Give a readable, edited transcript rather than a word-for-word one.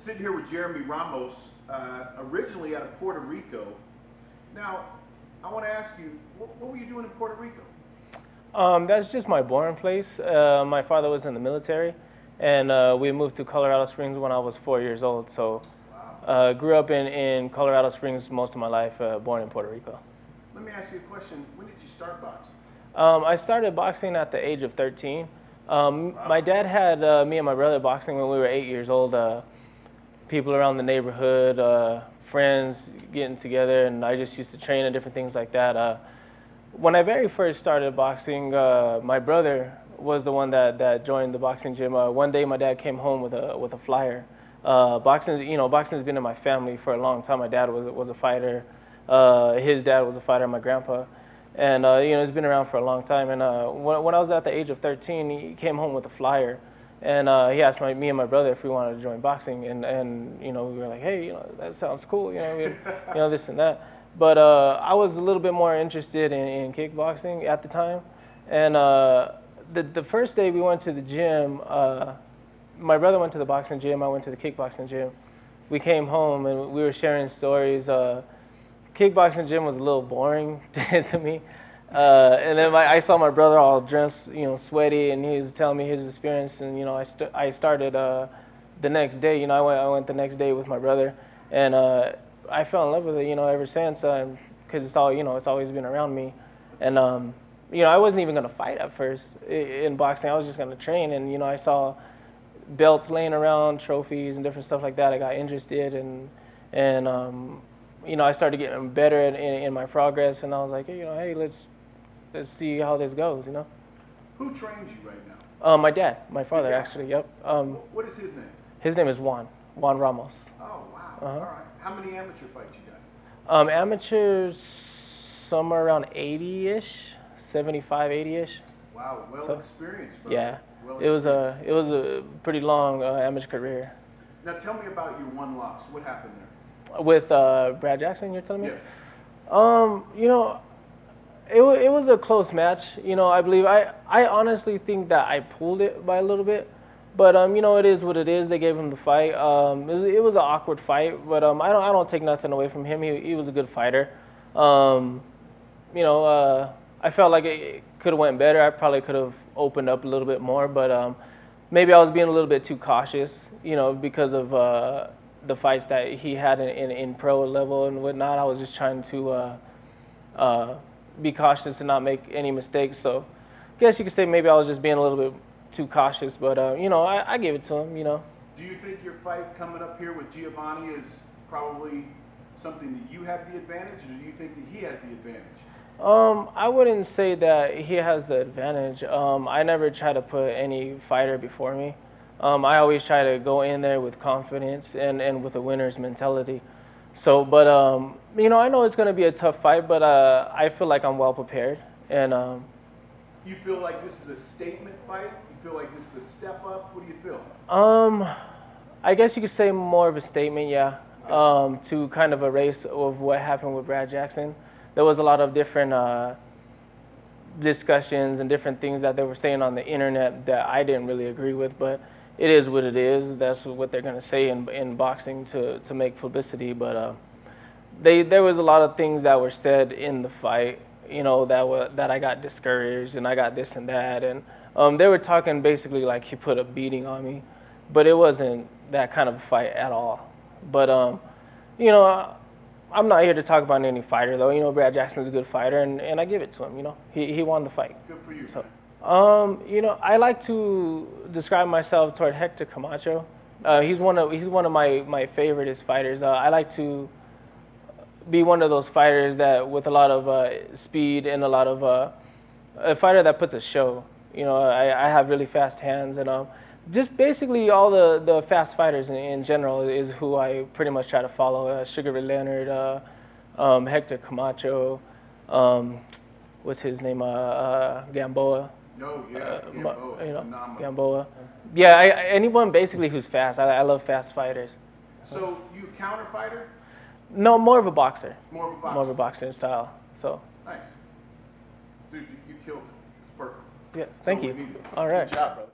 sitting here with Jeremy Ramos, originally out of Puerto Rico. Now, I want to ask you, what were you doing in Puerto Rico? That's just my born place. My father was in the military, and we moved to Colorado Springs when I was 4 years old. So, grew up in Colorado Springs most of my life, born in Puerto Rico. Let me ask you a question. When did you start boxing? I started boxing at the age of 13. Wow. My dad had me and my brother boxing when we were 8 years old. People around the neighborhood, friends getting together, and I just used to train and different things like that. When I very first started boxing, my brother was the one that joined the boxing gym. One day, my dad came home with a flyer. Boxing's been in my family for a long time. My dad was a fighter. His dad was a fighter. My grandpa, and it's been around for a long time. And when I was at the age of 13, he came home with a flyer, and he asked me and my brother if we wanted to join boxing. And we were like, hey, that sounds cool. This and that. But I was a little bit more interested in kickboxing at the time. And the first day we went to the gym, my brother went to the boxing gym, I went to the kickboxing gym. We came home and we were sharing stories. Kickboxing gym was a little boring to me. And then I saw my brother all dressed, sweaty, and he was telling me his experience. And I started the next day. I went the next day with my brother, and I fell in love with it. Ever since, because it's always been around me. And I wasn't even gonna fight at first in boxing. I was just gonna train, and I saw belts laying around, trophies and different stuff like that. I got interested, and I started getting better in my progress, and I was like, hey, let's see how this goes, Who trains you right now? My dad, my father, actually, yep. What is his name? His name is Juan Ramos. Oh, wow. All right. How many amateur fights you got? Amateurs, somewhere around 80-ish, 75, 80-ish. Wow, well experienced, bro. Yeah, it was a pretty long amateur career. Now tell me about your one loss. What happened there? With Brad Jackson, you're telling me? Yes. It was a close match. I believe I honestly think that I pulled it by a little bit, but it is what it is. They gave him the fight. It was an awkward fight, but I don't take nothing away from him. He was a good fighter. I felt like it could have went better. I probably could have opened up a little bit more, but maybe I was being a little bit too cautious. Because of the fights that he had in pro level and whatnot. I was just trying to be cautious and not make any mistakes. So I guess you could say maybe I was just being a little bit too cautious, but I gave it to him. Do you think your fight coming up here with Giovanni is probably something that you have the advantage, or do you think that he has the advantage? I wouldn't say that he has the advantage. I never try to put any fighter before me. I always try to go in there with confidence and with a winner's mentality. So, but I know it's going to be a tough fight, but I feel like I'm well prepared. And you feel like this is a statement fight? You feel like this is a step up? What do you feel? I guess you could say more of a statement, yeah. To kind of erase of what happened with Brad Jackson. There was a lot of different discussions and different things that they were saying on the internet that I didn't really agree with, but it is what it is. That's what they're going to say in boxing to make publicity. But there was a lot of things that were said in the fight, that I got discouraged and I got this and that. And they were talking basically like he put a beating on me, but it wasn't that kind of a fight at all. But, I'm not here to talk about any fighter, though. Brad Jackson's a good fighter, and I give it to him, He won the fight. Good for you. So, I like to describe myself toward Hector Camacho. He's one of my favorite fighters. I like to be one of those fighters that with a lot of speed and a lot of a fighter that puts a show. I have really fast hands, and just basically all the fast fighters in general is who I pretty much try to follow. Sugar Ray Leonard, Hector Camacho, what's his name? Gamboa. Oh, yeah, Gamboa. Gamboa. Yeah, anyone basically who's fast. I love fast fighters. So you counter fighter? No, more of a boxer. More of a boxer. More of a boxer style. So. Nice. Dude, you killed it. It's perfect. Yes, thank you. All right. Good job, brother.